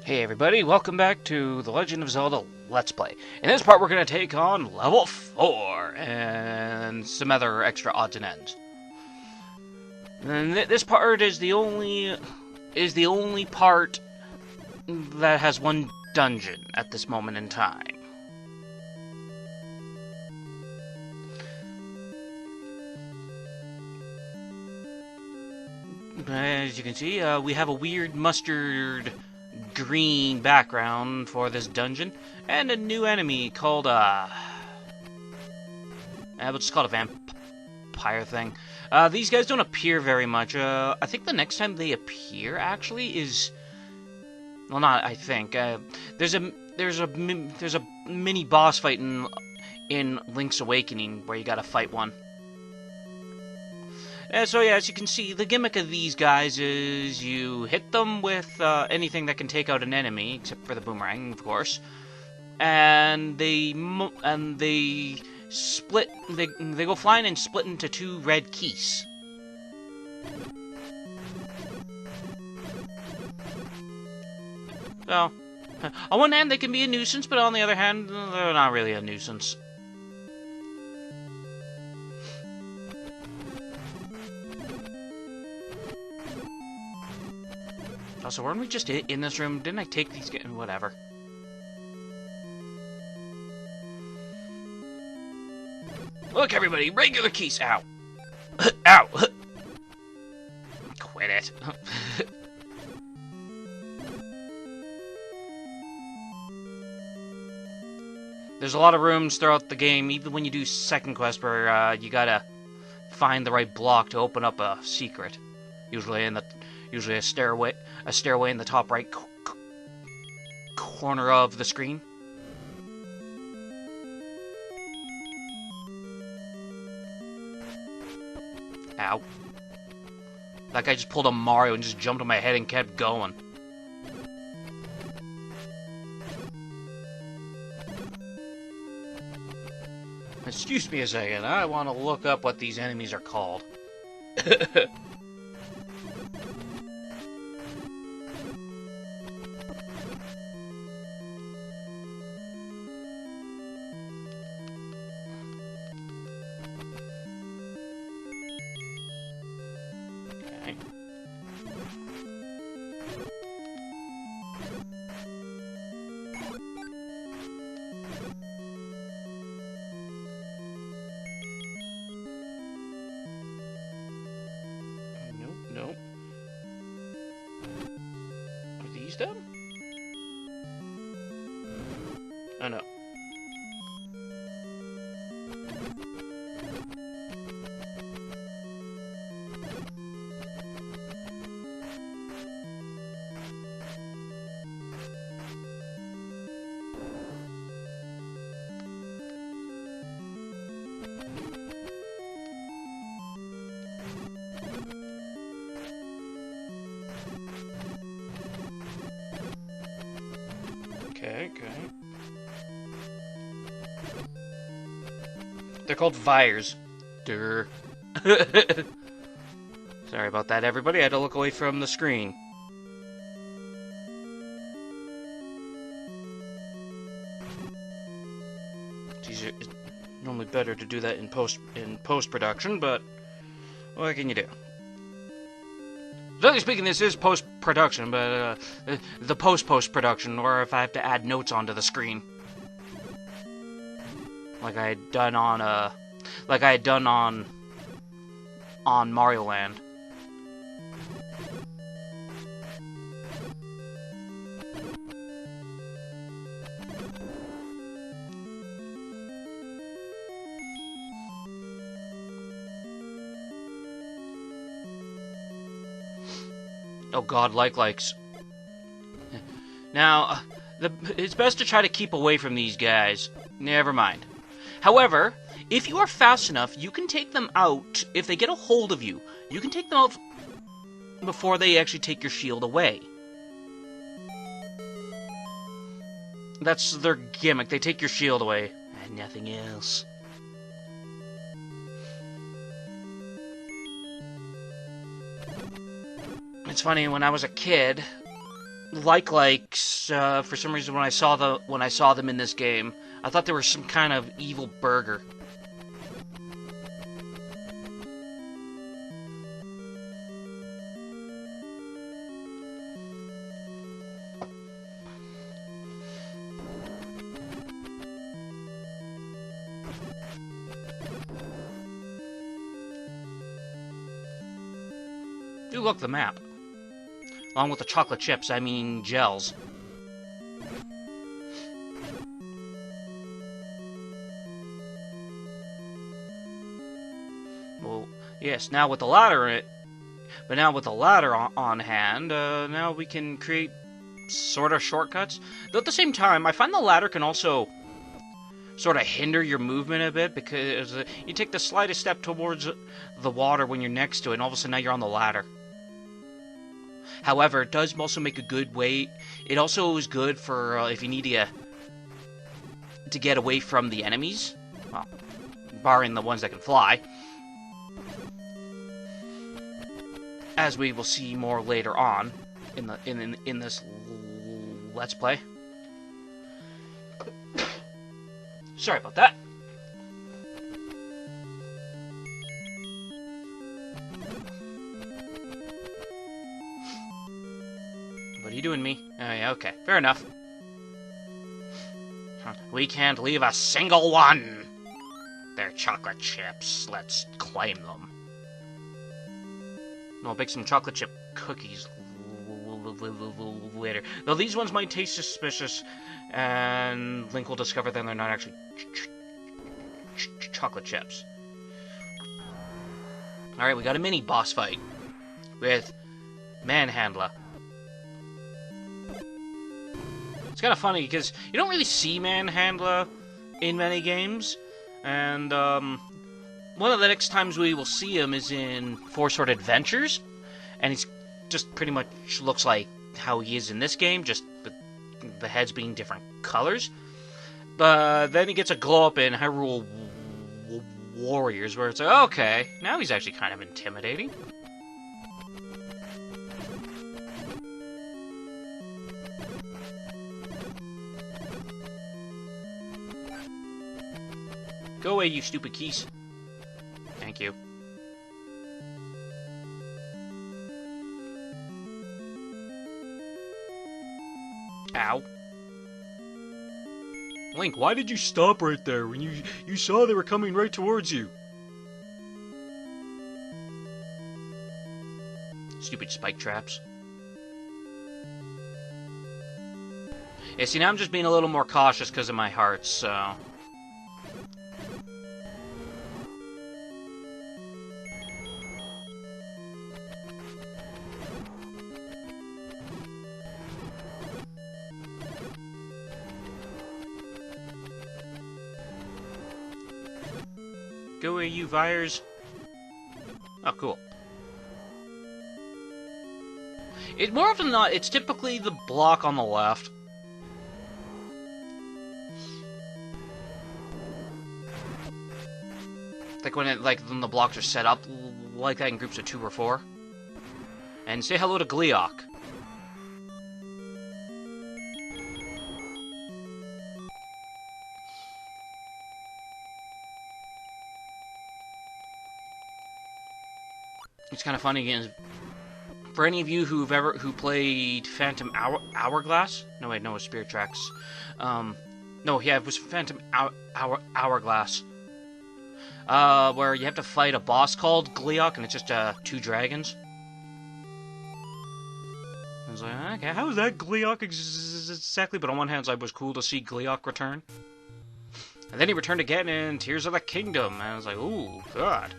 Hey everybody, welcome back to The Legend of Zelda Let's Play. In this part we're going to take on level 4 and some other extra odds and ends. And this part is the only part that has one dungeon at this moment in time. As you can see, we have a weird mustard green background for this dungeon, and a new enemy called, we'll just call it a vampire thing. These guys don't appear very much. I think the next time they appear, actually, is... Well, not I think. There's a mini boss fight in Link's Awakening where you gotta fight one. So yeah, as you can see, the gimmick of these guys is you hit them with anything that can take out an enemy, except for the boomerang, of course, and they split. They go flying and split into two red keys. So, on one hand, they can be a nuisance, but on the other hand, they're not really a nuisance. Also, weren't we just in this room? Didn't I take these... Whatever. Look, everybody! Regular keys! Ow! Ow! Quit it. There's a lot of rooms throughout the game, even when you do second quest, where you gotta find the right block to open up a secret. Usually a stairway in the top right corner of the screen. Ow. That guy just pulled a Mario and just jumped on my head and kept going. Excuse me a second, I want to look up what these enemies are called. Nope. Are these done? Oh no. Okay. They're called Vires. Durr. Sorry about that, everybody. I had to look away from the screen. It's normally better to do that in post-production, but what can you do? Generally speaking, this is post-production, but the post-production, or if I have to add notes onto the screen, like I had done on Mario Land. Oh god, likes. Now, it's best to try to keep away from these guys. Never mind. However, if you are fast enough, you can take them out. If they get a hold of you, you can take them out before they actually take your shield away. That's their gimmick. They take your shield away, and nothing else. It's funny, when I was a kid, likes. For some reason, when I saw them in this game, I thought they were some kind of evil burger. Ooh, look, the map. Along with the chocolate chips, I mean gels. Well, yes, now with the ladder on hand, now we can create sort of shortcuts. Though at the same time, I find the ladder can also sort of hinder your movement a bit, because you take the slightest step towards the water when you're next to it, and all of a sudden now you're on the ladder. However, it does also make a good way. It also is good for if you need to get away from the enemies, well, barring the ones that can fly, as we will see more later on in this Let's Play. Sorry about that. What are you doing, me? Oh, yeah, okay. Fair enough. We can't leave a single one! They're chocolate chips. Let's claim them. I'll bake some chocolate chip cookies later. Though these ones might taste suspicious, and Link will discover that they're not actually chocolate chips. Alright, we got a mini boss fight with Manhandler. It's kind of funny because you don't really see Manhandler in many games, and one of the next times we will see him is in Four Sword Adventures, and he's just pretty much looks like how he is in this game, just with the heads being different colors. But then he gets a glow up in Hyrule Warriors, where it's like, okay, now he's actually kind of intimidating. Go away, you stupid keys. Thank you. Ow. Link, why did you stop right there when you saw they were coming right towards you? Stupid spike traps. Yeah, see, now I'm just being a little more cautious because of my hearts, so... Go away, you Vires. Oh, cool. More often than not, it's typically the block on the left. Like when the blocks are set up like that in groups of 2 or 4. And say hello to Gleeok. It's kind of funny again. For any of you who played Phantom Hourglass? No, wait, no, it was Spirit Tracks. No, yeah, it was Phantom Hourglass. Where you have to fight a boss called Gleeok, and it's just 2 dragons. I was like, okay, how is that Gleeok exactly? But on one hand, it was cool to see Gleeok return. And then he returned again in Tears of the Kingdom, and I was like, ooh, God.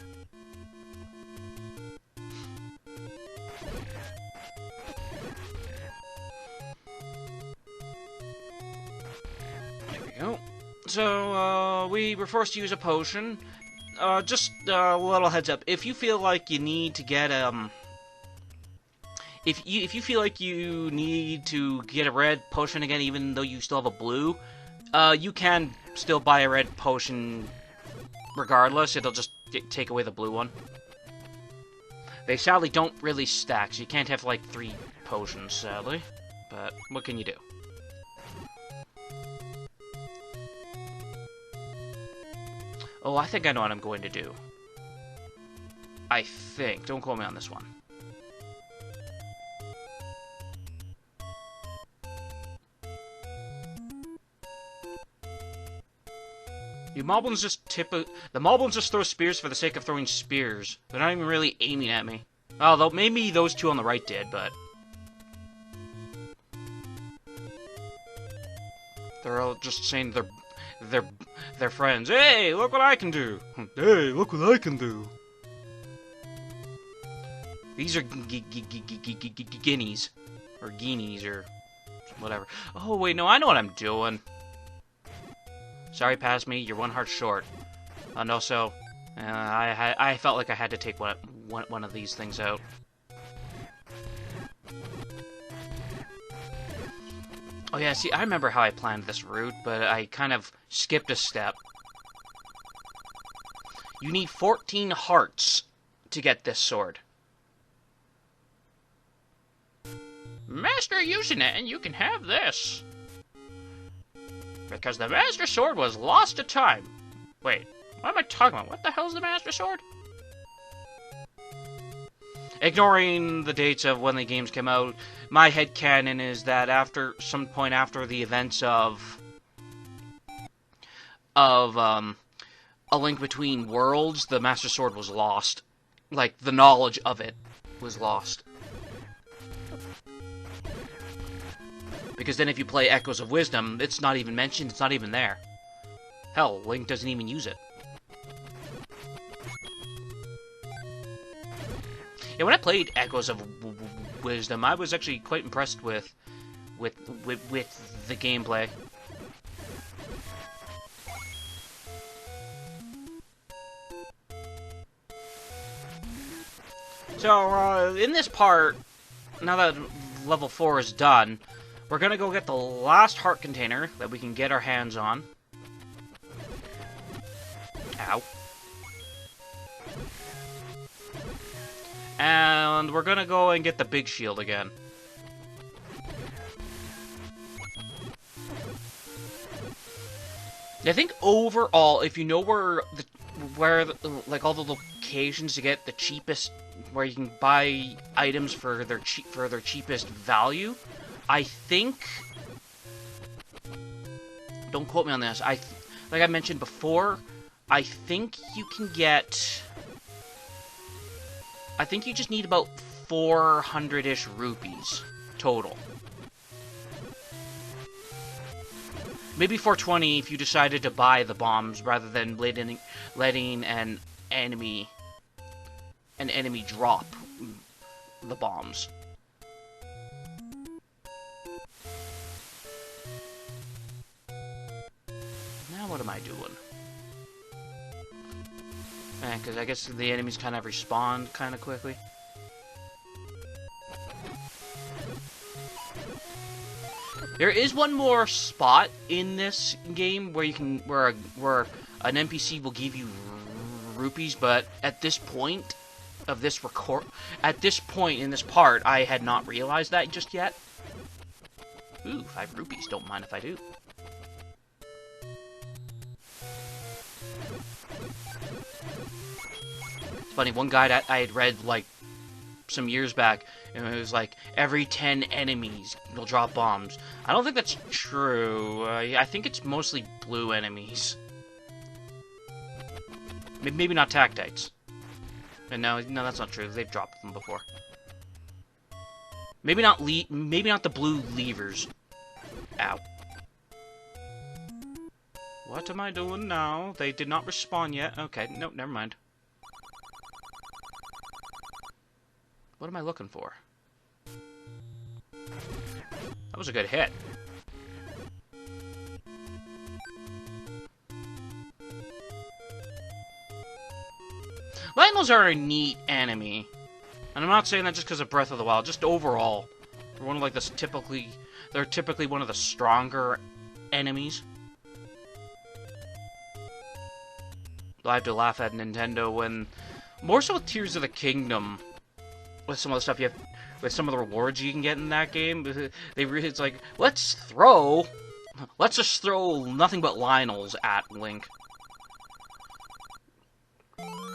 So, we were forced to use a potion. Just a little heads up. If you feel like you need to get, if you feel like you need to get a red potion again, even though you still have a blue, you can still buy a red potion regardless. It'll just take away the blue one. They sadly don't really stack, so you can't have, like, 3 potions, sadly. but what can you do? Oh, I think I know what I'm going to do. I think. Don't quote me on this one. The Moblins just throw spears for the sake of throwing spears. They're not even really aiming at me. Although maybe those two on the right did, but they're all just saying they're friends. Hey, look what I can do! Hey, look what I can do! These are guineas. Or guineas, or whatever. Oh, wait, no, I know what I'm doing. Sorry, pass me, you're one heart short. And also, I felt like I had to take one of these things out. Oh yeah, see, I remember how I planned this route, but I kind of skipped a step. You need 14 hearts to get this sword. Master using it, and you can have this. Because the Master Sword was lost to time. Wait, what am I talking about? What the hell is the Master Sword? Ignoring the dates of when the games came out, my headcanon is that after some point after the events of A Link Between Worlds, the Master Sword was lost. Like, the knowledge of it was lost. Because then if you play Echoes of Wisdom, it's not even mentioned, it's not even there. Hell, Link doesn't even use it. Yeah, when I played Echoes of Wisdom, I was actually quite impressed with the gameplay. So, in this part, now that level 4 is done, we're gonna go get the last heart container that we can get our hands on. Ow. And we're gonna go and get the big shield again. I think overall, if you know where like all the locations to get the cheapest, where you can buy items for their cheapest value, I think. Don't quote me on this. Like I mentioned before, I think you can get. I think you just need about 400-ish rupees total. Maybe 420 if you decided to buy the bombs rather than letting an enemy drop the bombs. Now what am I doing? Because I guess the enemies kind of respawn kind of quickly. There is one more spot in this game where you can where an NPC will give you rupees, but at this point of this point in this part, I had not realized that just yet. Ooh, 5 rupees. Don't mind if I do. It's funny, one guide I had read like some years back, and it was like every 10 enemies will drop bombs. I don't think that's true. I think it's mostly blue enemies. Maybe not Tactites. And no, that's not true. They've dropped them before. Maybe not the blue levers. Ow. What am I doing now? They did not respawn yet. Okay, nope, never mind. What am I looking for? That was a good hit. Lynels are a neat enemy. And I'm not saying that just because of Breath of the Wild, just overall. They're one of like this they're typically one of the stronger enemies. I have to laugh at Nintendo when, more so with Tears of the Kingdom, with some of the stuff you have, with some of the rewards you can get in that game. It's like, let's just throw nothing but Lionels at Link.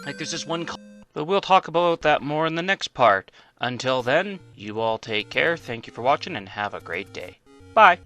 Like, there's this one... But we'll talk about that more in the next part. Until then, you all take care, thank you for watching, and have a great day. Bye!